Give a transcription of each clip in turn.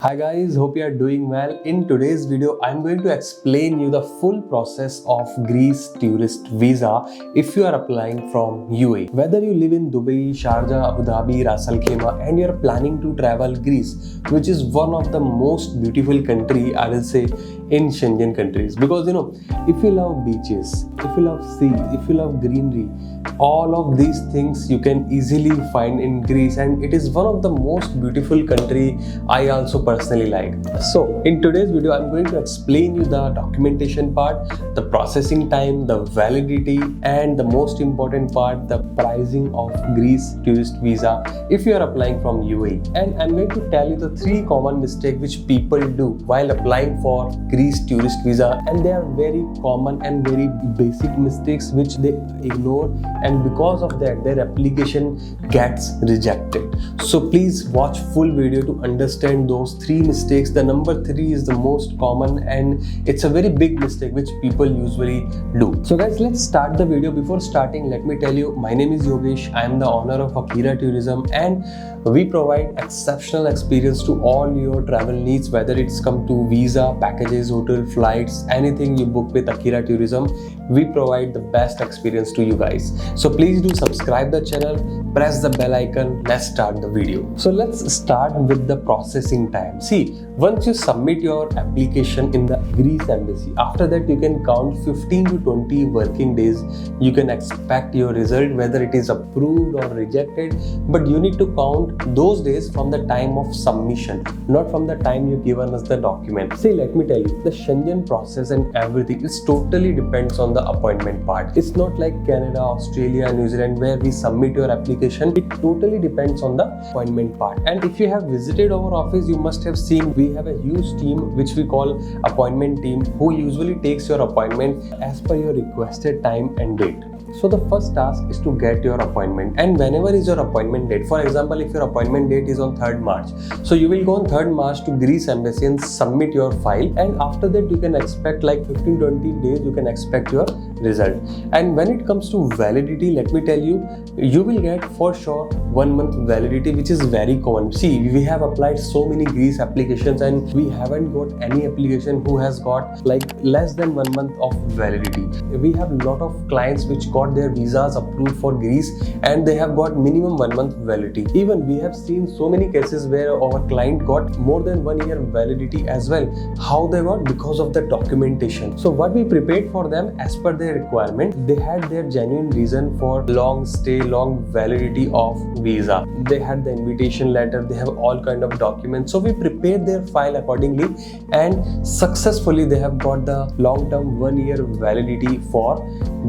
Hi guys, hope you are doing well. In today's video, I'm going to explain you the full process of Greece tourist visa if you are applying from UAE. Whether you live in Dubai, Sharjah, Abu Dhabi, Ras Al Khaimah and you are planning to travel Greece, which is one of the most beautiful country, I will say, in Schengen countries. Because if you love beaches, if you love sea, if you love greenery, all of these things you can easily find in Greece, and it is one of the most beautiful country I also personally like. So in today's video I'm going to explain you the documentation part, the processing time, the validity, and the most important part, the pricing of Greece tourist visa if you are applying from UAE. And I'm going to tell you the 3 common mistakes which people do while applying for Greece tourist visa, and they are very common and very basic mistakes which they ignore, and because of that their application gets rejected. So please watch full video to understand those 3 mistakes. The number 3 is the most common and it's a very big mistake which people usually do. So guys, let's start the video. Before starting, let me tell you, my name is Yogesh. I am the owner of Akira Tourism, and we provide exceptional experience to all your travel needs, whether it's come to visa, packages, hotel, flights, anything you book with Akira Tourism, we provide the best experience to you guys. So please do subscribe the channel, press the bell icon. Let's start the video. So let's start with the processing time. See, once you submit your application in the Greece embassy, after that you can count 15 to 20 working days. You can expect your result, whether it is approved or rejected, but you need to count those days from the time of submission, not from the time you given us the document. See, let me tell you, the Schengen process and everything is totally depends on the appointment part. It's not like Canada, Australia, New Zealand where we submit your application. It totally depends on the appointment part. And if you have visited our office, you must have seen we have a huge team which we call appointment team, who usually takes your appointment as per your requested time and date. So the first task is to get your appointment, and whenever is your appointment date, for example, if your appointment date is on 3rd March, so you will go on 3rd March to Greece embassy and submit your file, and after that you can expect like 15-20 days you can expect your result. And when it comes to validity, let me tell you, you will get for sure 1 month validity, which is very common. See, we have applied so many Greece applications and we haven't got any application who has got like less than 1 month of validity. We have a lot of clients which got their visas approved for Greece and they have got minimum 1 month validity. Even we have seen so many cases where our client got more than 1 year validity as well. How they got? Because of the documentation. So what we prepared for them as per their requirement, they had their genuine reason for long stay, long validity of visa. They had the invitation letter, they have all kind of documents. So we prepared their file accordingly, and successfully they have got the long-term 1 year validity for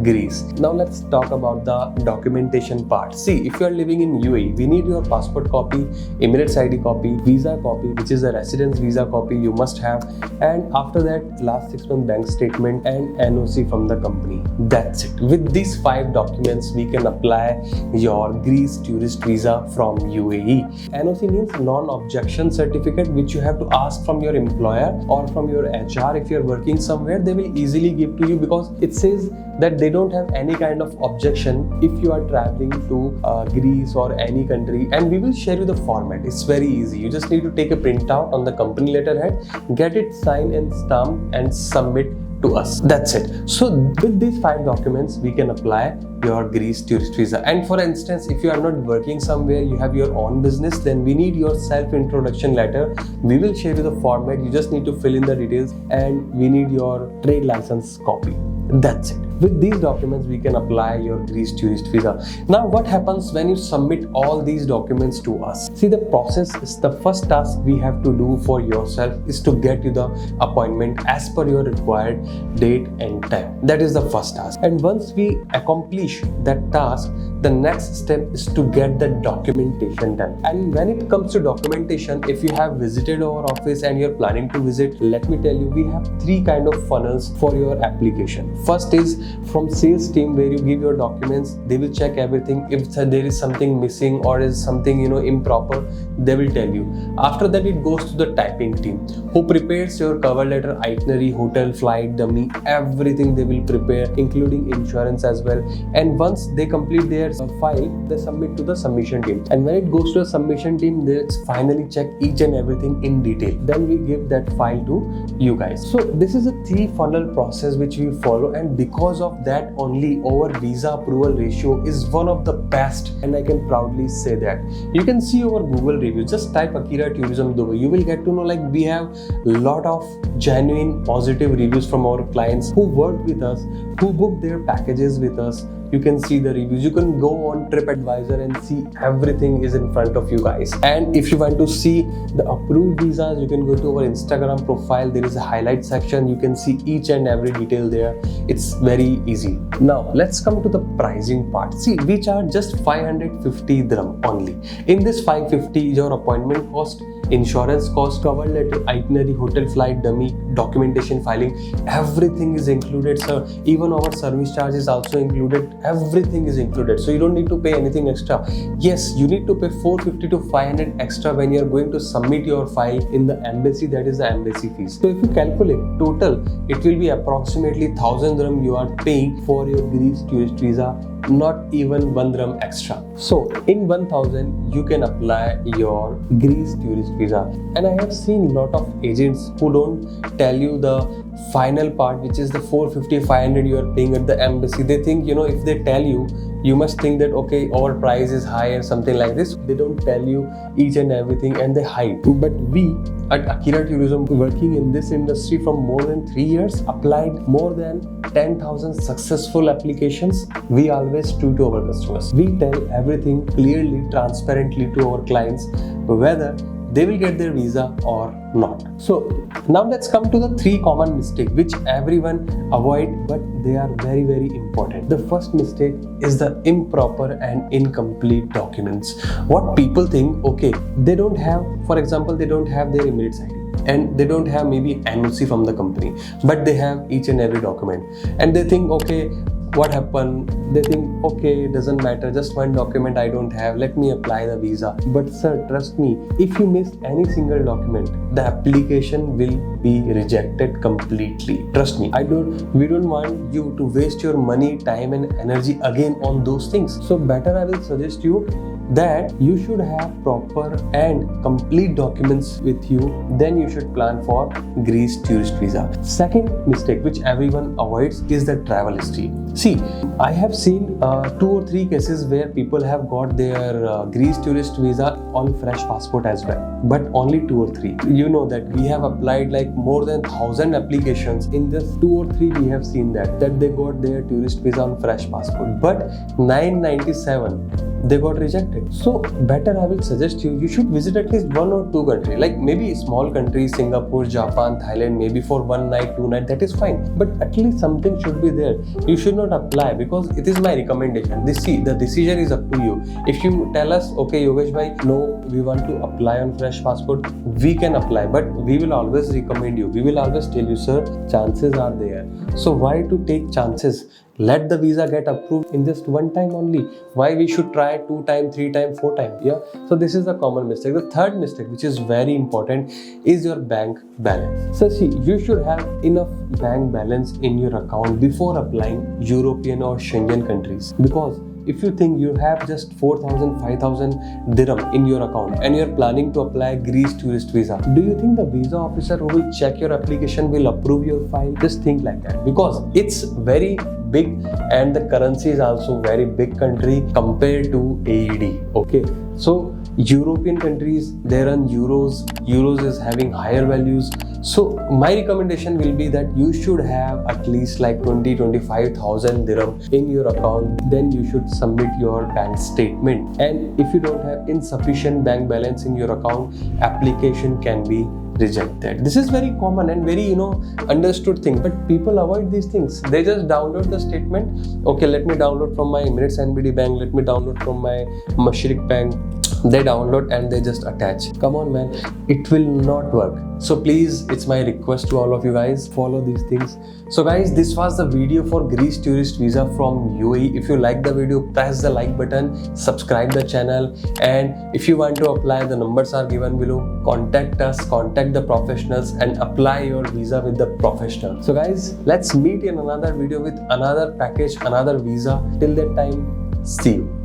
Greece. Now let's talk about the documentation part. See, if you are living in UAE, we need your passport copy, Emirates ID copy, visa copy, which is a residence visa copy you must have, and after that last 6 month bank statement and NOC from the company. That's it. With these 5 documents we can apply your Greece tourist visa from UAE. NOC means non-objection certificate, which you have to ask from your employer or from your HR. If you are working somewhere, they will easily give to you, because it says that they don't have any kind of objection if you are traveling to Greece or any country. And we will share you the format. It's very easy. You just need to take a printout on the company letterhead, get it signed and stamped and submit to us. That's it. So with these 5 documents we can apply your Greece tourist visa. And for instance, if you are not working somewhere, you have your own business, then we need your self-introduction letter. We will share you the format. You just need to fill in the details, and we need your trade license copy. That's it. With these documents we can apply your Greece tourist visa. Now what happens when you submit all these documents to us? See, the process is, the first task we have to do for yourself is to get you the appointment as per your required date and time. That is the first task. And once we accomplish that task, the next step is to get the documentation done. And when it comes to documentation, if you have visited our office and you're planning to visit, let me tell you, we have 3 kind of funnels for your application. First is From sales team, where you give your documents, they will check everything. If there is something missing or is something improper, they will tell you. After that, it goes to the typing team, who prepares your cover letter, itinerary, hotel, flight, dummy, everything they will prepare, including insurance as well. And once they complete their file, they submit to the submission team. And when it goes to the submission team, they finally check each and everything in detail. Then we give that file to you guys. So this is a 3-funnel process which we follow, and because of that only, our visa approval ratio is one of the best, and I can proudly say that. You can see our Google reviews. Just type Akira Tourism Dubai. You will get to know we have a lot of genuine positive reviews from our clients who work with us, who book their packages with us. You can see the reviews. You can go on TripAdvisor and see everything is in front of you guys. And if you want to see the approved visas, you can go to our Instagram profile. There is a highlight section. You can see each and every detail there. It's very easy. Now let's come to the pricing part. See, we charge just 550 dirham only. In this 550, your appointment cost, insurance cost, cover letter, itinerary, hotel, flight, dummy, documentation, filing, everything is included, sir. Even our service charge is also included. Everything is included, so you don't need to pay anything extra. Yes, you need to pay 450 to 500 extra when you are going to submit your file in the embassy. That is the embassy fees. So if you calculate total, it will be approximately 1000 dirham you are paying for your Greece tourist visa, not even 1 dirham extra. So in 1000 you can apply your Greece tourist visa. And I have seen lot of agents who don't tell you the final part, which is the 450 500 you are paying at the embassy. They think if they tell you, you must think that okay, our price is high or something like this. They don't tell you each and everything, and they hide. But we at Akira Tourism, working in this industry from more than 3 years, applied more than 10,000 successful applications. We always true to our customers. We tell everything clearly, transparently to our clients, whether they will get their visa or not. So now let's come to the 3 common mistakes which everyone avoid, but they are very, very important. The first mistake is the improper and incomplete documents. What people think, okay, they don't have, for example, they don't have their Emirates ID, and they don't have maybe NOC from the company, but they have each and every document, and they think, okay, what happened? They think, okay, doesn't matter, just one document I don't have, let me apply the visa. But sir, trust me, if you miss any single document, the application will be rejected completely. Trust me. We don't want you to waste your money, time and energy again on those things. So better I will suggest you that you should have proper and complete documents with you. Then you should plan for Greece tourist visa. Second mistake which everyone avoids is the travel history. See, I have seen 2 or 3 cases where people have got their Greece tourist visa on fresh passport as well, but only 2 or 3. You know that we have applied more than 1000 applications. In this 2 or 3 we have seen that they got their tourist visa on fresh passport, but 997 they got rejected. So better I will suggest you should visit at least 1 or 2 countries, like maybe small countries, Singapore, Japan, Thailand, maybe for 1 night, 2 night, that is fine, but at least something should be there. You should not apply, because it is my recommendation. The decision is up to you. If you tell us, okay Yogesh bhai, no, we want to apply on fresh passport, we can apply, but we will always recommend you, we will always tell you, sir, chances are there. So why to take chances? Let the visa get approved in just 1 time only. Why we should try 2 times, 3 times, 4 times? Yeah. So this is a common mistake. The third mistake, which is very important, is your bank balance. So see, you should have enough bank balance in your account before applying European or Schengen countries. Because if you think you have just 4,000, 5,000 dirham in your account and you're planning to apply Greece tourist visa, do you think the visa officer who will check your application will approve your file? Just think like that, because it's very big and the currency is also very big country compared to AED. Okay, so European countries, they run euros is having higher values. So my recommendation will be that you should have at least 20,000-25,000 dirham in your account. Then you should submit your bank statement, and if you don't have insufficient bank balance in your account, application can be rejected. This is very common and very understood thing, but people avoid these things. They just download the statement. Okay, let me download from my Emirates NBD bank, let me download from my Mashriq bank. they download and they just attach. Come on man, it will not work. So please, it's my request to all of you guys, follow these things. So guys, this was the video for Greece tourist visa from UAE. If you like the video, press the like button, subscribe the channel, and if you want to apply, the numbers are given below. Contact us, contact the professionals, and apply your visa with the professional. So guys, let's meet in another video with another package, another visa. Till that time, see you.